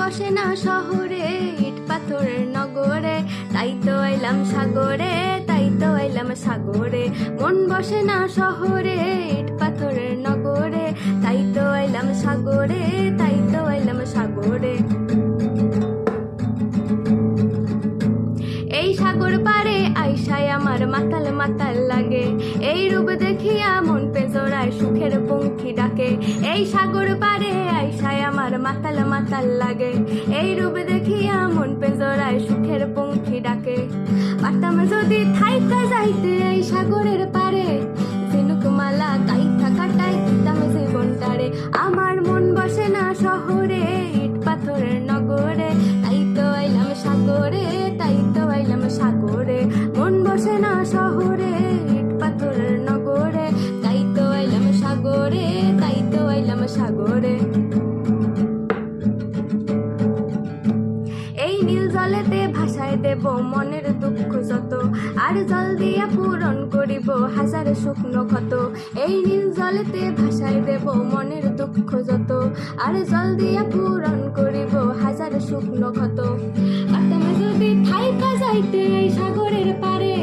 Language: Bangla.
বসে না শহরে, ইট পাথরের নগরে, তাই তো আইলাম সাগরে, তাই তো আইলাম সাগরে। মন বসে না শহরে, ইট পাথরের নগরে, তাই তো আইলাম সাগরে, তাই তো আইলাম সাগরে। এই সাগর পারে আইসায় আমার মাতাল মাতাল লাগে, এই রূপ দেখিয়া মন পেজরায় সুখের পঙ্খী ডাকে। এই সাগর পারে আইসায় আমার মাতাল মাতাল লাগে, এই রূপ দেখিয়া মন পেজরায় সুখের পঙ্খী ডাকে। পারতাম যদি থাইকা যাইতে এই সাগরের পারে, ঝিনুক মালা গাইথা কাটাই দিতাম জীবনটারে। আমার মন বসে না শহরে, ইট পাথরের নগরে, তাই তো আইলাম সাগরে, তাই তো আইলাম সাগরে। মন বসে না শহরে, ইট পাথরের নগরে, তাই তো আইলাম সাগরে, তাই তো আইলাম সাগরে। এই নীল জলেতে ভাসায় দেব মনের দুঃখ যত, আর জল দিয়া পূরণ করিব হাজার শুকনো ক্ষত। এই নীল জলেতে ভাসায় দেব মনের দুঃখ যত, আর জল দিয়া পূরণ করিব হাজার শুকনো ক্ষত। পারতাম যদি থাইকা যাইতে এই সাগরের পারে,